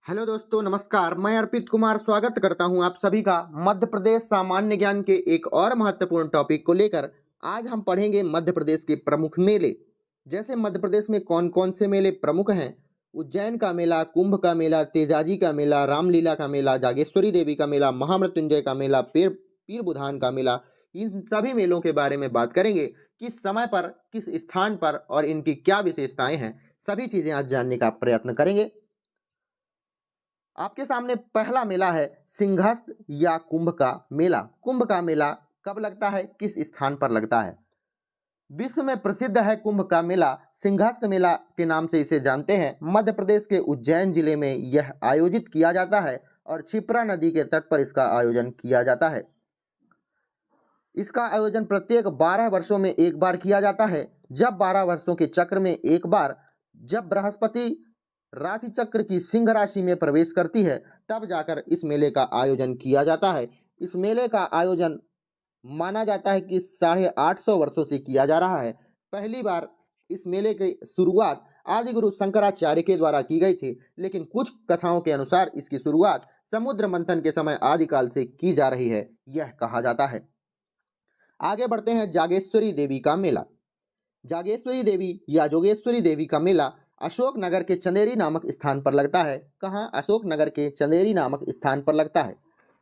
Hello दोस्तों, नमस्कार। मैं अर्पित कुमार स्वागत करता हूं आप सभी का मध्य प्रदेश सामान्य ज्ञान के एक और महत्वपूर्ण टॉपिक को लेकर। आज हम पढ़ेंगे मध्य प्रदेश के प्रमुख मेले। जैसे मध्य प्रदेश में कौन कौन से मेले प्रमुख हैं। उज्जैन का मेला, कुंभ का मेला, तेजाजी का मेला, रामलीला का मेला, जागेश्वरी देवी का मेला, महामृत्युंजय का मेला, पीर पीर बुधान का मेला। इन सभी मेलों के बारे में बात करेंगे। किस समय पर, किस स्थान पर और इनकी क्या विशेषताएं हैं, सभी चीजें आज जानने का प्रयत्न करेंगे। आपके सामने पहला मेला है सिंहस्थ या कुंभ का मेला। कुंभ का मेला कब लगता है, किस स्थान पर लगता है? विश्व में प्रसिद्ध है कुंभ का मेला। सिंहस्थ मेला के नाम से इसे जानते हैं। मध्य प्रदेश के उज्जैन जिले में यह आयोजित किया जाता है और क्षिप्रा नदी के तट पर इसका आयोजन किया जाता है। इसका आयोजन प्रत्येक 12 वर्षों में एक बार किया जाता है। जब 12 वर्षों के चक्र में एक बार, जब बृहस्पति राशि चक्र की सिंह राशि में प्रवेश करती है, तब जाकर इस मेले का आयोजन किया जाता है। इस मेले का आयोजन माना जाता है कि 850 वर्षों से किया जा रहा है। पहली बार इस मेले की शुरुआत आदि गुरु शंकराचार्य के द्वारा की गई थी, लेकिन कुछ कथाओं के अनुसार इसकी शुरुआत समुद्र मंथन के समय आदिकाल से की जा रही है, यह कहा जाता है। आगे बढ़ते हैं। जागेश्वरी देवी का मेला। जागेश्वरी देवी या जोगेश्वरी देवी का मेला अशोक नगर के चंदेरी नामक स्थान पर लगता है। कहाँ? अशोक नगर के चंदेरी नामक स्थान पर लगता है।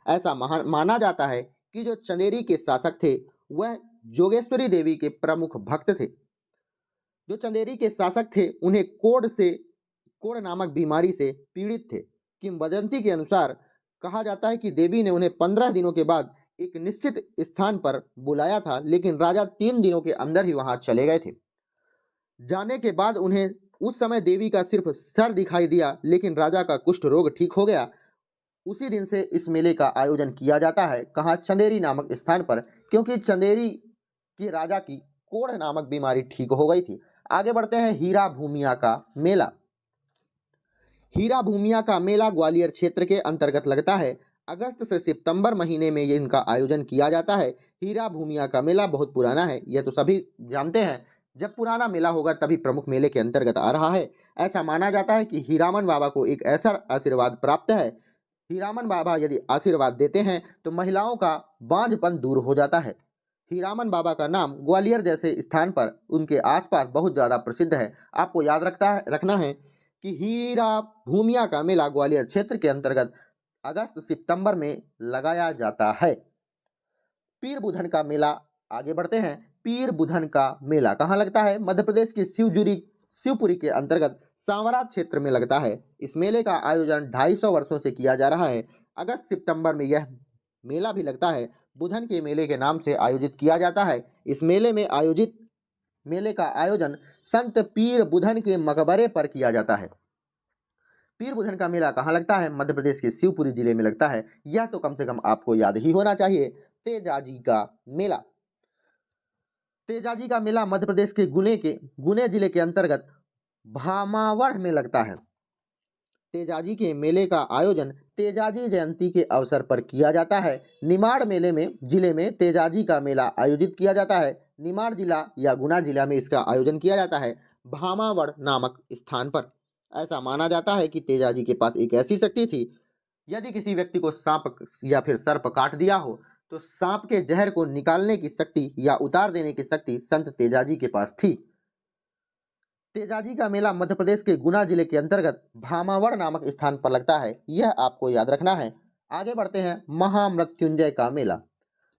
ऐसा माना जाता है कि जो चंदेरी के शासक थे वह जोगेश्वरी देवी के प्रमुख भक्त थे। जो चंदेरी के शासक थे उन्हें कोढ़ नामक बीमारी से पीड़ित थे। किंवदंती के अनुसार कहा जाता है कि देवी ने उन्हें 15 दिनों के बाद एक निश्चित स्थान पर बुलाया था, लेकिन राजा 3 दिनों के अंदर ही वहां चले गए थे। जाने के बाद उन्हें उस समय देवी का सिर्फ सर दिखाई दिया, लेकिन राजा का कुष्ठ रोग ठीक हो गया। उसी दिन से इस मेले का आयोजन किया जाता है। कहाँ? चंदेरी नामक स्थान पर, क्योंकि चंदेरी की राजा की कोढ़ नामक बीमारी ठीक हो गई थी। आगे बढ़ते हैं। हीरा भूमिया का मेला। हीरा भूमिया का मेला ग्वालियर क्षेत्र के अंतर्गत लगता है। अगस्त से सितंबर महीने में इनका आयोजन किया जाता है। हीरा भूमिया का मेला बहुत पुराना है, यह तो सभी जानते हैं। जब पुराना मेला होगा तभी प्रमुख मेले के अंतर्गत आ रहा है। ऐसा माना जाता है कि हीरामन बाबा को एक ऐसा आशीर्वाद प्राप्त है। हीरामन बाबा यदि आशीर्वाद देते हैं तो महिलाओं का बांझपन दूर हो जाता है। हीरामन बाबा का नाम ग्वालियर जैसे स्थान पर उनके आसपास बहुत ज़्यादा प्रसिद्ध है। आपको याद रखना है कि हीरा भूमिया का मेला ग्वालियर क्षेत्र के अंतर्गत अगस्त सितंबर में लगाया जाता है। पीर बुधन का मेला। आगे बढ़ते हैं। पीर बुधन का मेला कहाँ लगता है? मध्य प्रदेश की शिवपुरी के अंतर्गत सांवरा क्षेत्र में लगता है। इस मेले का आयोजन 250 वर्षों से किया जा रहा है। अगस्त सितंबर में यह मेला भी लगता है। बुधन के मेले के नाम से आयोजित किया जाता है। इस मेले का आयोजन संत पीर बुधन के मकबरे पर किया जाता है। पीर बुधन का मेला कहाँ लगता है? मध्य प्रदेश के शिवपुरी जिले में लगता है। यह तो कम से कम आपको याद ही होना चाहिए। तेजाजी का मेला। तेजाजी का मेला मध्य प्रदेश के गुने जिले के अंतर्गत भामावड़ में लगता है। तेजाजी के मेले का आयोजन तेजाजी जयंती के अवसर पर किया जाता है। निमाड़ जिले में तेजाजी का मेला आयोजित किया जाता है। निमाड़ जिला या गुना जिला में इसका आयोजन किया जाता है, भामावड़ नामक स्थान पर। ऐसा माना जाता है कि तेजाजी के पास एक ऐसी शक्ति थी, यदि किसी व्यक्ति को सांप या फिर सर्प काट दिया हो तो सांप के जहर को निकालने की शक्ति या उतार देने की शक्ति संत तेजाजी के पास थी। तेजाजी का मेला मध्य प्रदेश के गुना जिले के अंतर्गत भामावड़ नामक स्थान पर लगता है, यह आपको याद रखना है। आगे बढ़ते हैं। महामृत्युंजय का मेला।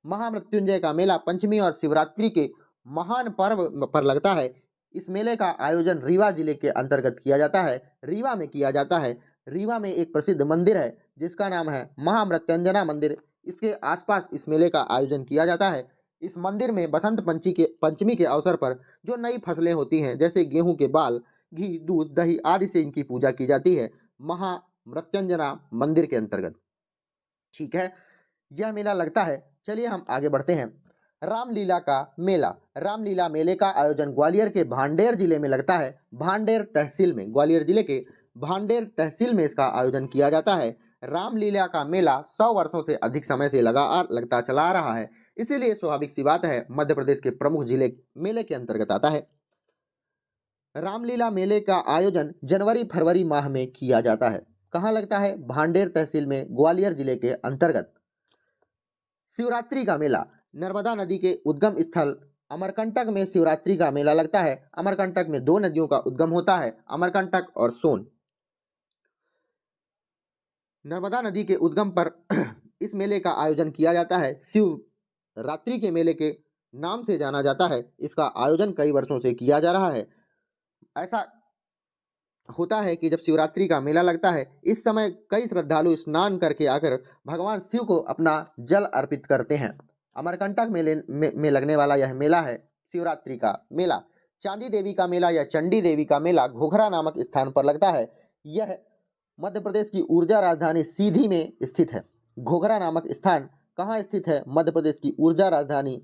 महामृत्युंजय का मेला पंचमी और शिवरात्रि के महान पर्व पर लगता है। इस मेले का आयोजन रीवा जिले के अंतर्गत किया जाता है। रीवा में किया जाता है। रीवा में एक प्रसिद्ध मंदिर है जिसका नाम है महामृत्युंजना मंदिर। इसके आसपास इस मेले का आयोजन किया जाता है। इस मंदिर में बसंत पंचमी के अवसर पर जो नई फसलें होती हैं, जैसे गेहूं के बाल, घी, दूध, दही आदि से इनकी पूजा की जाती है महामृत्युंजना मंदिर के अंतर्गत। ठीक है, यह मेला लगता है। चलिए हम आगे बढ़ते हैं। रामलीला का मेला। रामलीला मेले का आयोजन ग्वालियर के भांडेर जिले में लगता है। भांडेर तहसील में, ग्वालियर जिले के भांडेर तहसील में इसका आयोजन किया जाता है। रामलीला का मेला 100 वर्षों से अधिक समय से लगता चला आ रहा है, इसीलिए स्वाभाविक सी बात है मध्य प्रदेश के प्रमुख जिले मेले के अंतर्गत आता है। रामलीला मेले का आयोजन जनवरी फरवरी माह में किया जाता है। कहाँ लगता है? भांडेर तहसील में, ग्वालियर जिले के अंतर्गत। शिवरात्रि का मेला, नर्मदा नदी के उद्गम स्थल अमरकंटक में शिवरात्रि का मेला लगता है। अमरकंटक में दो नदियों का उद्गम होता है, अमरकंटक और सोन। नर्मदा नदी के उद्गम पर इस मेले का आयोजन किया जाता है। शिवरात्रि के मेले के नाम से जाना जाता है। इसका आयोजन कई वर्षों से किया जा रहा है। ऐसा होता है कि जब शिवरात्रि का मेला लगता है, इस समय कई श्रद्धालु स्नान करके आकर भगवान शिव को अपना जल अर्पित करते हैं। अमरकंटक मेले में लगने वाला यह मेला है शिवरात्रि का मेला। चांदी देवी का मेला या चंडी देवी का मेला घोघरा नामक स्थान पर लगता है। यह मध्य प्रदेश की ऊर्जा राजधानी सीधी में स्थित है। घोघरा नामक स्थान कहाँ स्थित है? मध्य प्रदेश की ऊर्जा राजधानी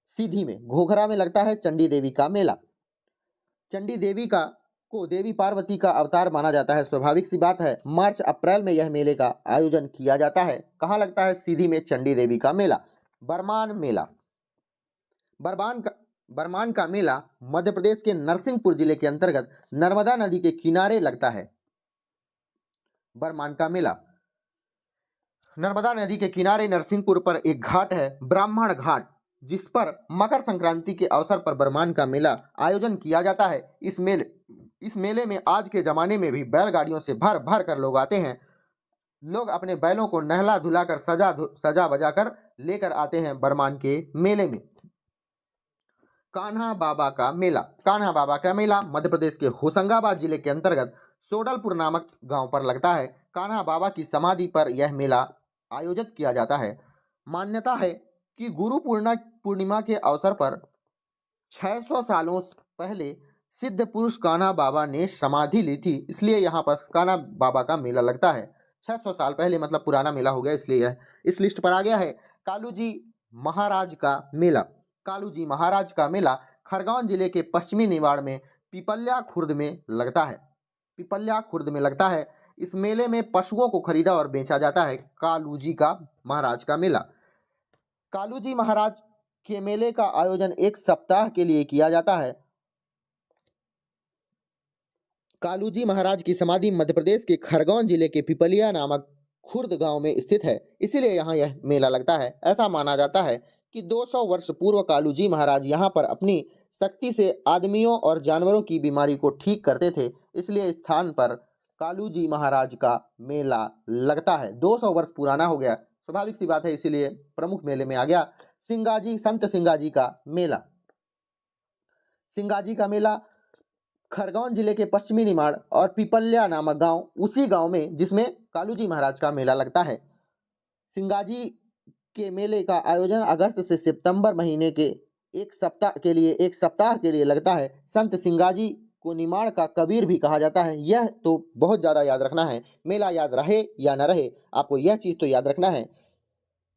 सीधी में, घोघरा में लगता है चंडी देवी का मेला। चंडी देवी को देवी पार्वती का अवतार माना जाता है। स्वाभाविक सी बात है, मार्च अप्रैल में यह मेले का आयोजन किया जाता है। कहाँ लगता है? सीधी में चंडी देवी का मेला। बरमान मेला, बरमान का मेला मध्य प्रदेश के नरसिंहपुर जिले के अंतर्गत नर्मदा नदी के किनारे लगता है। बरमान का मेला नर्मदा नदी के किनारे नरसिंहपुर पर एक घाट है, ब्राह्मण घाट, जिस पर मकर संक्रांति के अवसर पर बरमान का मेला आयोजन किया जाता है। इस मेले में आज के जमाने में भी बैलगाड़ियों से भर भर कर लोग आते हैं। लोग अपने बैलों को नहला धुलाकर सजा बजा कर लेकर आते हैं बरमान के मेले में। कान्हा बाबा का मेला, कान्हा बाबा का मेला मध्य प्रदेश के होशंगाबाद जिले के अंतर्गत सोडलपुर नामक गांव पर लगता है। कान्हा बाबा की समाधि पर यह मेला आयोजित किया जाता है। मान्यता है कि गुरु पूर्णिमा के अवसर पर 600 सालों पहले सिद्ध पुरुष कान्हा बाबा ने समाधि ली थी, इसलिए यहाँ पर कान्हा बाबा का मेला लगता है। 600 साल पहले मतलब पुराना मेला हो गया, इसलिए यह इस लिस्ट पर आ गया है। कालूजी महाराज का मेला, कालूजी महाराज का मेला खरगोन जिले के पश्चिमी निवाड़ में पिपल्या खुर्द में लगता है। पिपल्या खुर्द में लगता है। इस मेले में पशुओं को खरीदा और बेचा जाता है। कालूजी का महाराज का मेला, कालूजी महाराज के मेले का आयोजन एक सप्ताह के लिए किया जाता है। कालूजी महाराज की समाधि मध्य प्रदेश के खरगोन जिले के पिपलिया नामक खुर्द गांव में स्थित है, इसीलिए यहाँ यह मेला लगता है। ऐसा माना जाता है कि 200 वर्ष पूर्व कालूजी महाराज यहाँ पर अपनी शक्ति से आदमियों और जानवरों की बीमारी को ठीक करते थे, इसलिए इस स्थान पर कालूजी महाराज का मेला लगता है। 200 वर्ष पुराना हो गया, स्वाभाविक सी बात है, इसीलिए प्रमुख मेले में आ गया। सिंगाजी, संत सिंगाजी का मेला, सिंगाजी का मेला खरगोन जिले के पश्चिमी निमाड़ और पिपल्या नामक गांव, उसी गांव में जिसमें कालूजी महाराज का मेला लगता है। सिंगाजी के मेले का आयोजन अगस्त से सितंबर महीने के एक सप्ताह के लिए लगता है। संत सिंगाजी को निमाड़ का कबीर भी कहा जाता है। यह तो बहुत ज़्यादा याद रखना है, मेला याद रहे या न रहे, आपको यह चीज़ तो याद रखना है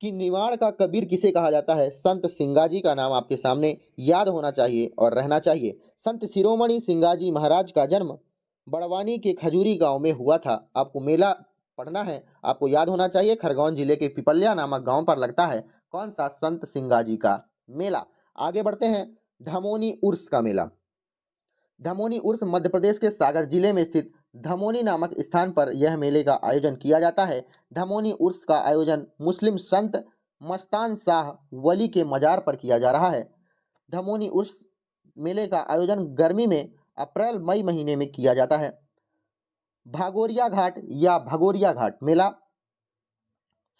कि निमाड़ का कबीर किसे कहा जाता है। संत सिंगाजी का नाम आपके सामने याद होना चाहिए और रहना चाहिए। संत शिरोमणि सिंगाजी महाराज का जन्म बड़वानी के खजूरी गांव में हुआ था। आपको मेला पढ़ना है, आपको याद होना चाहिए। खरगोन जिले के पिपल्या नामक गांव पर लगता है कौन सा? संत सिंगाजी का मेला। आगे बढ़ते हैं। धमोनी उर्स का मेला, धमोनी उर्स मध्य प्रदेश के सागर जिले में स्थित धमोनी नामक स्थान पर यह मेले का आयोजन किया जाता है। धमोनी उर्स का आयोजन मुस्लिम संत मस्तान शाह वली के मजार पर किया जा रहा है। धमोनी उर्स मेले का आयोजन गर्मी में अप्रैल मई महीने में किया जाता है। भागोरिया घाट या भगोरिया घाट मेला,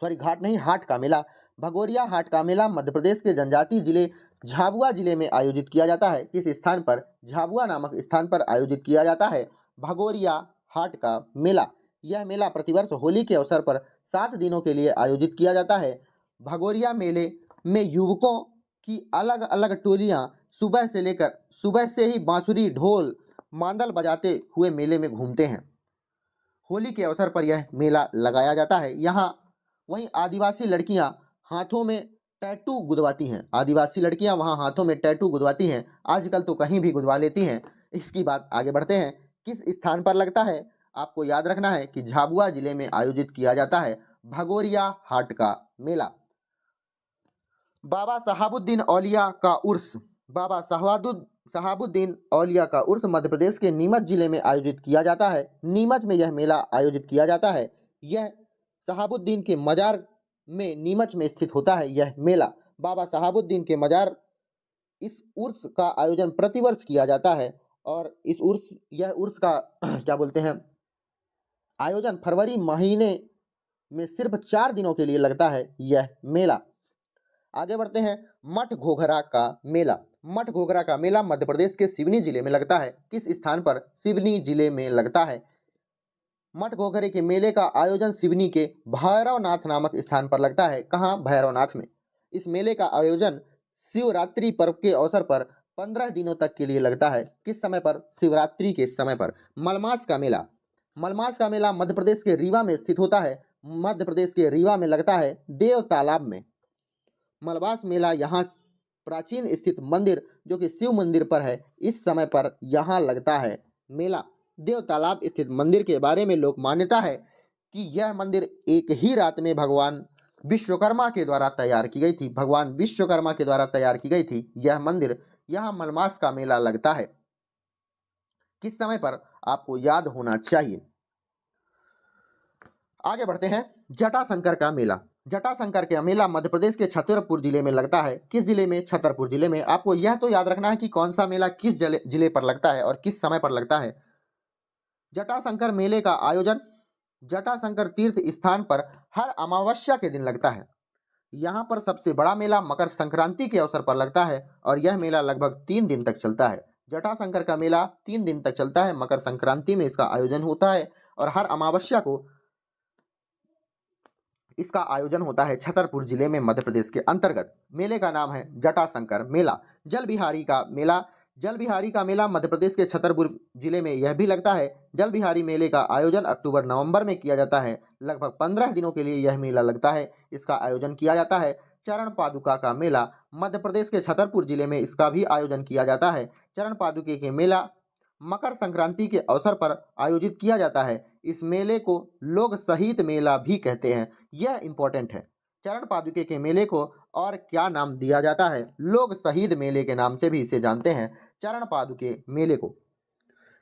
घाट नहीं, हाट का मेला, भगोरिया हाट का मेला मध्य प्रदेश के जनजातीय जिले झाबुआ जिले में आयोजित किया जाता है। किस स्थान पर? झाबुआ नामक स्थान पर आयोजित किया जाता है भगोरिया हाट का मेला। यह मेला प्रतिवर्ष होली के अवसर पर 7 दिनों के लिए आयोजित किया जाता है। भगोरिया मेले में युवकों की अलग अलग टोलियां सुबह से ही बांसुरी, ढोल, मांदल बजाते हुए मेले में घूमते हैं। होली के अवसर पर यह मेला लगाया जाता है। यहाँ वहीं आदिवासी लड़कियां हाथों में टैटू गुदवाती हैं। आदिवासी लड़कियां वहां हाथों में टैटू गुदवाती हैं। आजकल तो कहीं भी गुदवा लेती हैं। इसकी बात आगे बढ़ते हैं। किस स्थान पर लगता है? आपको याद रखना है कि झाबुआ जिले में आयोजित किया जाता है भगोरिया हाट का मेला। बाबा साहबुद्दीन औलिया का उर्स, बाबा शहाबुद्दीन औलिया का उर्स मध्य प्रदेश के नीमच जिले में आयोजित किया जाता है। नीमच में यह मेला आयोजित किया जाता है। यह शहाबुद्दीन के मजार में नीमच में स्थित होता है यह मेला। बाबा शहाबुद्दीन के मजार इस उर्स का आयोजन प्रतिवर्ष किया जाता है और यह उर्स का क्या बोलते हैं आयोजन फरवरी महीने में सिर्फ 4 दिनों के लिए लगता है यह मेला। आगे बढ़ते हैं, मठ घोघरा का मेला। मठ घोघरा का मेला मध्य प्रदेश के सिवनी जिले में लगता है। किस स्थान पर? सिवनी जिले में लगता है। मठ घोघरे के मेले का आयोजन सिवनी के भैरवनाथ नामक स्थान पर लगता है। कहाँ? भैरवनाथ में। इस मेले का आयोजन शिवरात्रि पर्व के अवसर पर 15 दिनों तक के लिए लगता है। किस समय पर? शिवरात्रि के समय पर। मलमास का मेला। मलमास का मेला मध्य प्रदेश के रीवा में स्थित होता है। मध्य प्रदेश के रीवा में लगता है देव तालाब में। मलमास मेला यहाँ प्राचीन स्थित मंदिर जो कि शिव मंदिर पर है, इस समय पर यहाँ लगता है मेला। देव तालाब स्थित मंदिर के बारे में लोक मान्यता है कि यह मंदिर एक ही रात में भगवान विश्वकर्मा के द्वारा तैयार की गई थी। भगवान विश्वकर्मा के द्वारा तैयार की गई थी यह मंदिर। यहाँ मलमास का मेला लगता है। किस समय पर? आपको याद होना चाहिए। आगे बढ़ते हैं, जटाशंकर का मेला। जटाशंकर का मेला मध्य प्रदेश के छतरपुर जिले में लगता है। किस जिले में? छतरपुर जिले में। आपको यह तो याद रखना है कि कौन सा मेला किस जिले पर लगता है और किस समय पर लगता है। जटाशंकर मेले का आयोजन जटाशंकर तीर्थ स्थान पर हर अमावस्या के दिन लगता है। यहाँ पर सबसे बड़ा मेला मकर संक्रांति के अवसर पर लगता है और यह मेला लगभग 3 दिन तक चलता है। जटाशंकर का मेला 3 दिन तक चलता है। मकर संक्रांति में इसका आयोजन होता है और हर अमावस्या को इसका आयोजन होता है छतरपुर जिले में मध्य प्रदेश के अंतर्गत। मेले का नाम है जटाशंकर मेला। जल बिहारी का मेला। जल बिहारी का मेला मध्य प्रदेश के छतरपुर जिले में यह भी लगता है। जल बिहारी मेले का आयोजन अक्टूबर नवंबर में किया जाता है। लगभग 15 दिनों के लिए यह मेला लगता है। इसका आयोजन किया जाता है। चरण पादुका का मेला मध्य प्रदेश के छतरपुर जिले में इसका भी आयोजन किया जाता है। चरण पादुके के मेला मकर संक्रांति के अवसर पर आयोजित किया जाता है। इस मेले को लोग शहीद मेला भी कहते हैं। यह इंपॉर्टेंट है। चरण पादुके के मेले को और क्या नाम दिया जाता है? लोग शहीद मेले के नाम से भी इसे जानते हैं, चरण पादुके मेले को।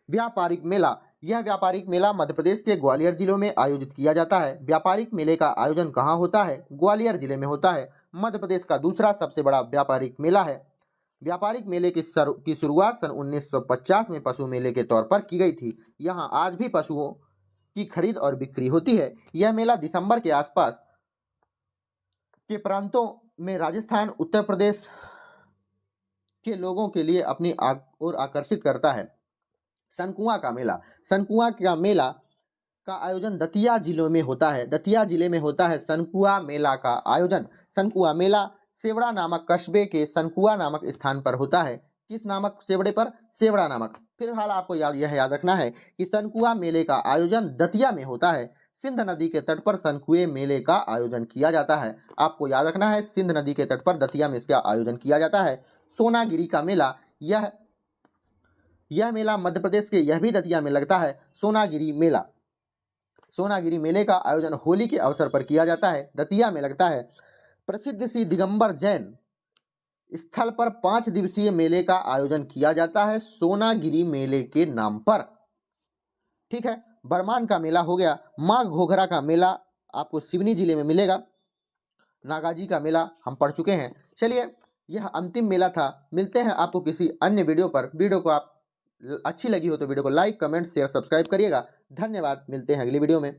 व्यापारिक मेला। यह व्यापारिक मेला मध्य प्रदेश के ग्वालियर जिलों में आयोजित किया जाता है। व्यापारिक मेले का आयोजन कहाँ होता है? ग्वालियर जिले में होता है। मध्य प्रदेश का दूसरा सबसे बड़ा व्यापारिक मेला है। व्यापारिक मेले की शुरुआत सन 1950 में पशु मेले के तौर पर की गई थी। यहाँ आज भी पशुओं की खरीद और बिक्री होती है। यह मेला दिसंबर के आसपास के प्रांतों में राजस्थान, उत्तर प्रदेश के लोगों के लिए अपनी ओर आकर्षित करता है। सनकुआ का मेला। सनकुआ का मेला का आयोजन दतिया जिलों में होता है। दतिया जिले में होता है सनकुआ मेला का आयोजन। सनकुआ मेला सेवड़ा नामक कस्बे के सनकुआ नामक स्थान पर होता है। किस नामक सेवड़े पर? सेवड़ा नामक। फिलहाल आपको यह याद रखना है कि सनकुआ मेले का आयोजन दतिया में होता है। सिंध नदी के तट पर सनकुए मेले का आयोजन किया जाता है। आपको याद रखना है, सिंध नदी के तट पर दतिया में इसका आयोजन किया जाता है। सोनागिरी का मेला। यह मेला मध्य प्रदेश के यह भी दतिया में लगता है। सोनागिरी मेला। सोनागिरी मेले का आयोजन होली के अवसर पर किया जाता है। दतिया में लगता है। प्रसिद्ध श्री दिगंबर जैन स्थल पर 5 दिवसीय मेले का आयोजन किया जाता है सोनागिरी मेले के नाम पर। ठीक है, बरमान का मेला हो गया। माँ घोघरा का मेला आपको सिवनी जिले में मिलेगा। नागाजी का मेला हम पढ़ चुके हैं। चलिए, यह अंतिम मेला था। मिलते हैं आपको किसी अन्य वीडियो पर। वीडियो को आप अच्छी लगी हो तो वीडियो को लाइक, कमेंट, शेयर, सब्सक्राइब करिएगा। धन्यवाद। मिलते हैं अगली वीडियो में।